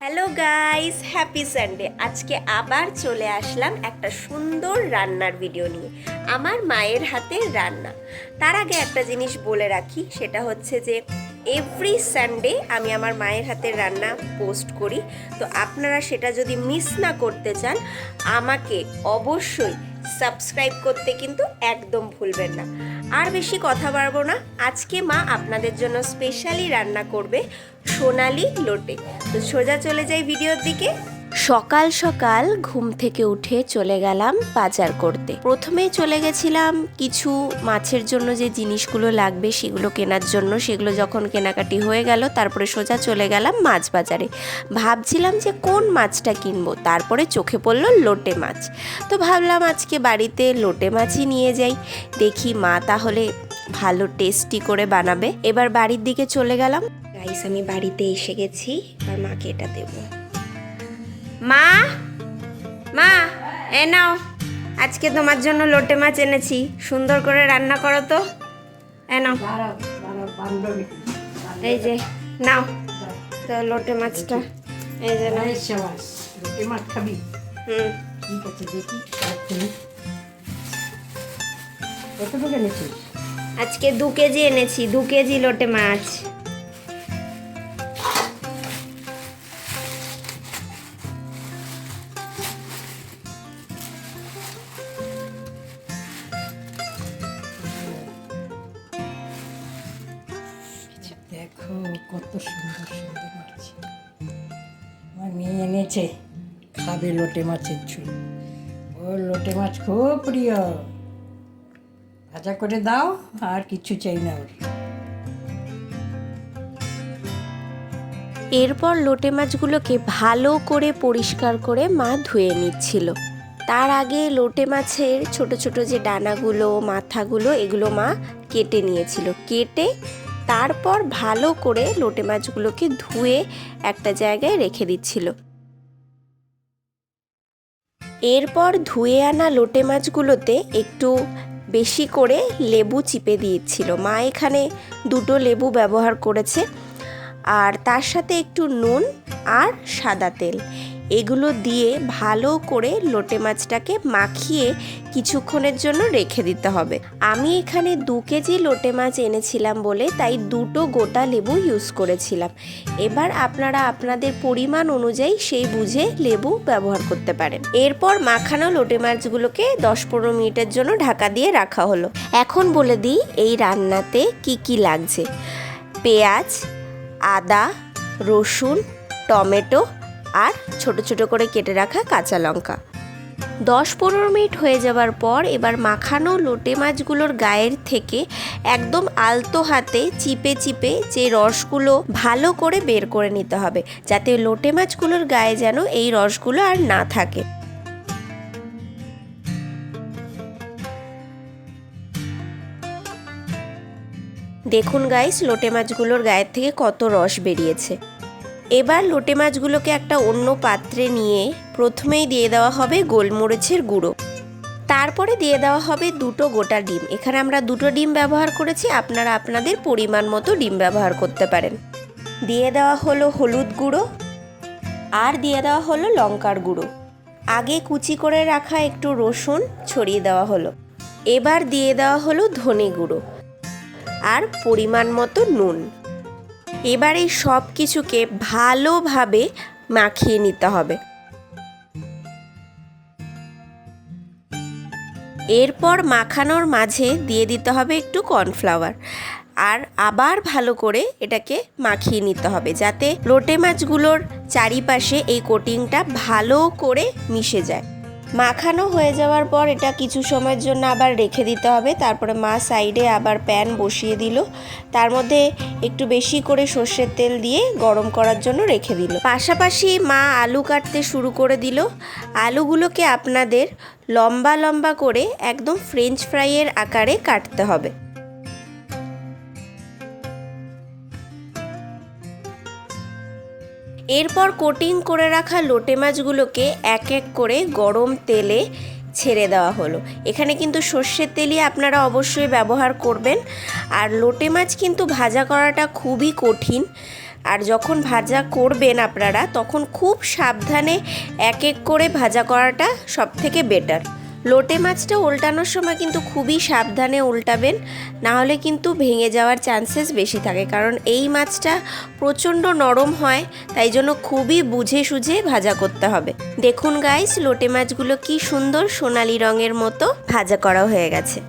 Hello guys, happy Sunday. আজকে আবার চলে আসলাম একটা সুন্দর রান্নার ভিডিও নিয়ে, আমার মায়ের হাতের রান্না। তার আগে একটা জিনিস বলে রাখি, সেটা হচ্ছে যে এভরি সানডে আমি আমার মায়ের হাতের রান্না পোস্ট করি। তো আপনারা সেটা যদি মিস না করতে চান, আমাকে অবশ্যই সাবস্ক্রাইব করতে কিন্তু একদম ভুলবেন না। আর বেশি কথা বাড়বো না, আজকে মা আপনাদের জন্য স্পেশালি রান্না করবে সোনালি লোটে। তো সোজা চলে যাই ভিডিওর দিকে। সকাল সকাল ঘুম থেকে উঠে চলে গেলাম বাজার করতে। প্রথমেই চলে গেছিলাম কিছু মাছের জন্য যে জিনিসগুলো লাগবে সেগুলো কেনার জন্য। সেগুলো যখন কেনাকাটি হয়ে গেল, তারপরে সোজা চলে গেলাম মাছ বাজারে। ভাবছিলাম যে কোন মাছটা কিনবো, তারপরে চোখে পড়লো লোটে মাছ। তো ভাবলাম আজকে বাড়িতে লোটে মাছই নিয়ে যাই, দেখি মা তাহলে ভালো টেস্টি করে বানাবে। এবার বাড়ির দিকে চলে গেলাম। গাইস, আমি বাড়িতে এসে গেছি, আর মাকে এটা দেবো। মা মা এ নাও, আজকে তোমার জন্য লোটে মাছ এনেছি, সুন্দর করে রান্না করো তো। এ নাও, এই যে নাও তো লোটে মাছটা, এই যে নাও। লোটে মাছ খাবি? ঠিক আছে, দেখি কতটুকু এনেছিস? আজকে 2 কেজি এনেছি, 2 কেজি লোটে মাছ। দেখো কত সুন্দর সুন্দর মাছ আমার মেয়ে এনেছে, খাবে লোটে মাছের ঝোল। ওর লোটে মাছ খুব প্রিয়, ভাজা করে দাও, আর কিছু চাই না ওর। এরপর লোটে মাছগুলোকে ভালো করে পরিষ্কার করে মা ধুয়ে নিচ্ছিল। তার আগে লোটে মাছের ছোট ছোট যে ডানাগুলো, মাথাগুলো, এগুলো মা কেটে নিয়েছিল। কেটে তারপর ভালো করে লোটে মাছগুলোকে ধুয়ে একটা জায়গায় রেখে দিচ্ছিল। এরপর ধুয়ে আনা লোটে মাছগুলোতে একটু বেশি করে লেবু চিপে দিয়েছিল মা। এখানে 2টো লেবু ব্যবহার করেছে, আর তার সাথে একটু নুন আর সাদা তেল, এগুলো দিয়ে ভালো করে লোটে মাছটাকে মাখিয়ে কিছুক্ষণের জন্য রেখে দিতে হবে। আমি এখানে 2 কেজি লোটে মাছ এনেছিলাম বলে তাই 2টো গোটা লেবু ইউজ করেছিলাম। এবার আপনারা আপনাদের পরিমাণ অনুযায়ী সেই বুঝে লেবু ব্যবহার করতে পারেন। এরপর মাখানো লোটে মাছগুলোকে 10-15 মিনিটের জন্য ঢাকা দিয়ে রাখা হলো। এখন বলে দিই এই রান্নাতে কি কি লাগছে। পেঁয়াজ, আদা, রসুন, টমেটো আর ছোট ছোট করে কেটে রাখা কাঁচা লঙ্কা। 10-15 মিনিট হয়ে যাওয়ার পর এবার মাখানো লোটে মাছগুলোর গায়ের থেকে একদম আলতো হাতে চিপে চিপে যে রসগুলো ভালো করে বের করে নিতে হবে, যাতে লোটে মাছগুলোর গায়ে যেন এই রসগুলো আর না থাকে। দেখুন গাইস, লোটে মাছগুলোর গায়ের থেকে কত রস বেরিয়েছে। এবার লোটে মাছগুলোকে একটা অন্য পাত্রে নিয়ে প্রথমেই দিয়ে দেওয়া হবে গোলমরিচের গুঁড়ো, তারপরে দিয়ে দেওয়া হবে 2টো গোটা ডিম। এখানে আমরা 2টো ডিম ব্যবহার করেছি, আপনারা আপনাদের পরিমাণ মতো ডিম ব্যবহার করতে পারেন। দিয়ে দেওয়া হলো হলুদ গুঁড়ো, আর দিয়ে দেওয়া হলো লঙ্কার গুঁড়ো। আগে কুচি করে রাখা একটু রসুন ছড়িয়ে দেওয়া হলো। এবার দিয়ে দেওয়া হলো ধনে গুঁড়ো আর পরিমাণ মতো নুন। এবার এই সব কিছুকে ভালোভাবে মাখিয়ে নিতে হবে। এরপর মাখানোর মাঝে দিয়ে দিতে হবে একটু কর্নফ্লাওয়ার, আর আবার ভালো করে এটাকে মাখিয়ে নিতে হবে, যাতে লোটে মাছগুলোর চারিপাশে এই কোটিংটা ভালো করে মিশে যায়। মাখানো হয়ে যাওয়ার পর এটা কিছু সময়ের জন্য আবার রেখে দিতে হবে। তারপরে মা সাইডে আবার প্যান বসিয়ে দিল, তার মধ্যে একটু বেশি করে সর্ষের তেল দিয়ে গরম করার জন্য রেখে দিল। পাশাপাশি মা আলু কাটতে শুরু করে দিল। আলুগুলোকে আপনাদের লম্বা লম্বা করে একদম ফ্রেঞ্চ ফ্রাইয়ের আকারে কাটতে হবে। এরপর কোটিং করে রাখা লোটে মাছগুলোকে এক এক করে গরম তেলে ছেড়ে দেওয়া হলো। এখানে কিন্তু সর্ষের তেলই আপনারা অবশ্যই ব্যবহার করবেন। আর লোটে মাছ কিন্তু ভাজা করাটা খুবই কঠিন, আর যখন ভাজা করবেন আপনারা তখন খুব সাবধানে এক এক করে ভাজা করাটা সবথেকে বেটার। লোটে মাছটা উল্টানোর সময় কিন্তু খুবই সাবধানে উল্টাবেন, না হলে কিন্তু ভেঙে যাওয়ার চান্সেস বেশি থাকে, কারণ এই মাছটা প্রচণ্ড নরম হয়, তাই জন্য খুবই বুঝে সুঝে ভাজা করতে হবে। দেখুন গাইস, লোটে মাছগুলো কি সুন্দর সোনালি রঙের মতো ভাজা করা হয়ে গেছে।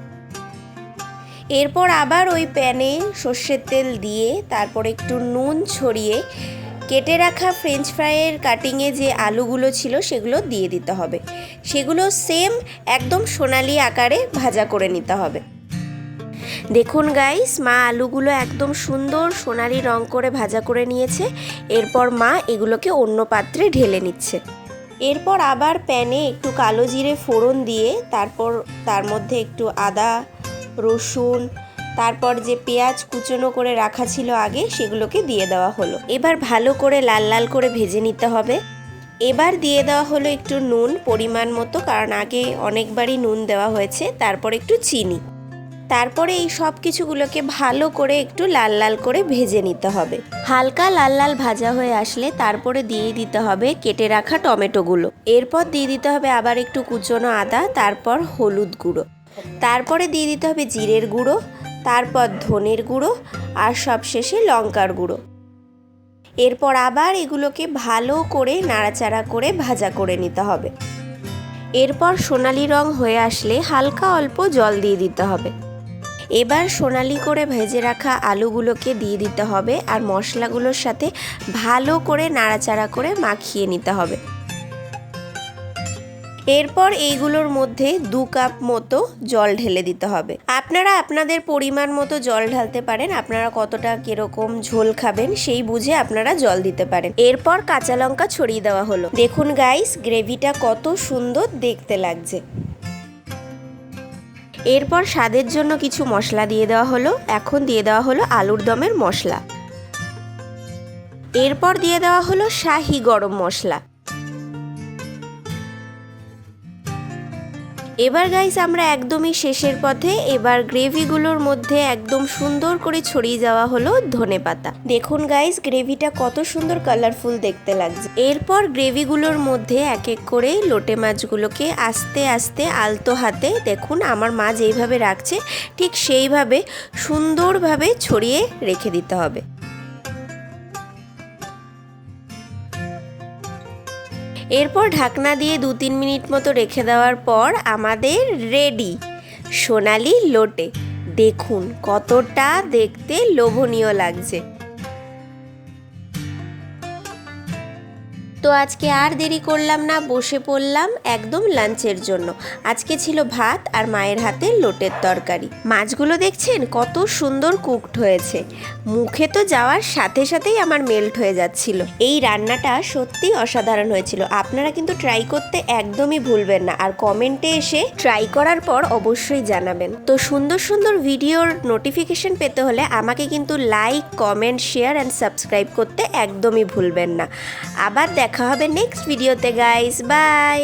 এরপর আবার ওই প্যানে সর্ষের তেল দিয়ে তারপর একটু নুন ছড়িয়ে কেটে রাখা ফ্রেঞ্চ ফ্রাইয়ের কাটিংয়ে যে আলুগুলো ছিল সেগুলো দিয়ে দিতে হবে। সেগুলো সেম একদম সোনালি আকারে ভাজা করে নিতে হবে। দেখুন গাইস, মা আলুগুলো একদম সুন্দর সোনালি রং করে ভাজা করে নিয়েছে। এরপর মা এগুলোকে অন্য পাত্রে ঢেলে নিচ্ছে। এরপর আবার প্যানে একটু কালো জিরে ফোড়ন দিয়ে তারপর তার মধ্যে একটু আদা, রসুন, তারপর যে পেঁয়াজ কুচনো করে রাখা ছিল আগে সেগুলোকে দিয়ে দেওয়া হলো। এবার ভালো করে লাল লাল করে ভেজে নিতে হবে। এবার দিয়ে দেওয়া হলো একটু নুন পরিমাণ মতো, কারণ আগে অনেকবারই নুন দেওয়া হয়েছে। তারপর একটু চিনি। তারপরে এই সব কিছুগুলোকে ভালো করে একটু লাল লাল করে ভেজে নিতে হবে। হালকা লাল লাল ভাজা হয়ে আসলে তারপরে দিয়ে দিতে হবে কেটে রাখা টমেটোগুলো। এরপর দিয়ে দিতে হবে আবার একটু কুচনো আদা, তারপর হলুদ গুঁড়ো, তারপরে দিয়ে দিতে হবে জিরের গুঁড়ো, তারপর ধনের গুঁড়ো আর সবশেষে লঙ্কার গুঁড়ো। এরপর আবার এগুলোকে ভালো করে নাড়াচাড়া করে ভাজা করে নিতে হবে। এরপর সোনালি রং হয়ে আসলে হালকা অল্প জল দিয়ে দিতে হবে। এবার সোনালি করে ভেজে রাখা আলুগুলোকে দিয়ে দিতে হবে আর মশলাগুলোর সাথে ভালো করে নাড়াচাড়া করে মাখিয়ে নিতে হবে। এরপর এইগুলোর মধ্যে 2 কাপ মতো জল ঢেলে দিতে হবে। আপনারা আপনাদের পরিমাণ মতো জল ঢালতে পারেন, আপনারা কতটা কিরকম ঝোল খাবেন সেই বুঝে আপনারা জল দিতে পারেন। এরপর কাঁচা লঙ্কা ছড়িয়ে দেওয়া হলো। দেখুন গাইস, গ্রেভিটা কত সুন্দর দেখতে লাগছে। এরপর স্বাদের জন্য কিছু মশলা দিয়ে দেওয়া হলো। এখন দিয়ে দেওয়া হলো আলুর দমের মশলা। এরপর দিয়ে দেওয়া হলো শাহি গরম মশলা। এবার গাইস আমরা একদমই শেষের পথে। এবার গ্রেভিগুলোর মধ্যে একদম সুন্দর করে ছড়িয়ে যাওয়া হলো ধনেপাতা। দেখুন গাইস, গ্রেভিটা কত সুন্দর কালারফুল দেখতে লাগছে। এরপর গ্রেভিগুলোর মধ্যে এক এক করে লোটে মাছগুলোকে আস্তে আস্তে আলতো হাতে, দেখুন আমার মা যেইভাবে রাখছে ঠিক সেইভাবে সুন্দরভাবে ছড়িয়ে রেখে দিতে হবে। এরপর ঢাকনা দিয়ে 2-3 মিনিট মতো রেখে দেওয়ার পর আমাদের রেডি সোনালি লোটে। দেখুন কতটা দেখতে লোভনীয় লাগছে। তো আজকে আর দেরি করলাম না, বসে পড়লাম একদম লাঞ্চের জন্য। আজকে ছিল ভাত আর মায়ের হাতে লোটের তরকারি। মাছগুলো দেখছেন কত সুন্দর কুকড হয়েছে, মুখে তো যাওয়ার সাথে সাথেই আমার মেল্ট হয়ে যাচ্ছিল। এই রান্নাটা সত্যি অসাধারণ হয়েছিল। আপনারা কিন্তু ট্রাই করতে একদমই ভুলবেন না, আর কমেন্টে এসে ট্রাই করার পর অবশ্যই জানাবেন। তো সুন্দর সুন্দর ভিডিওর নোটিফিকেশন পেতে হলে আমাকে কিন্তু like, comment, share and subscribe করতে একদমই ভুলবেন না। আবার দেখা হবে নেক্সট ভিডিওতে গাইস, বাই।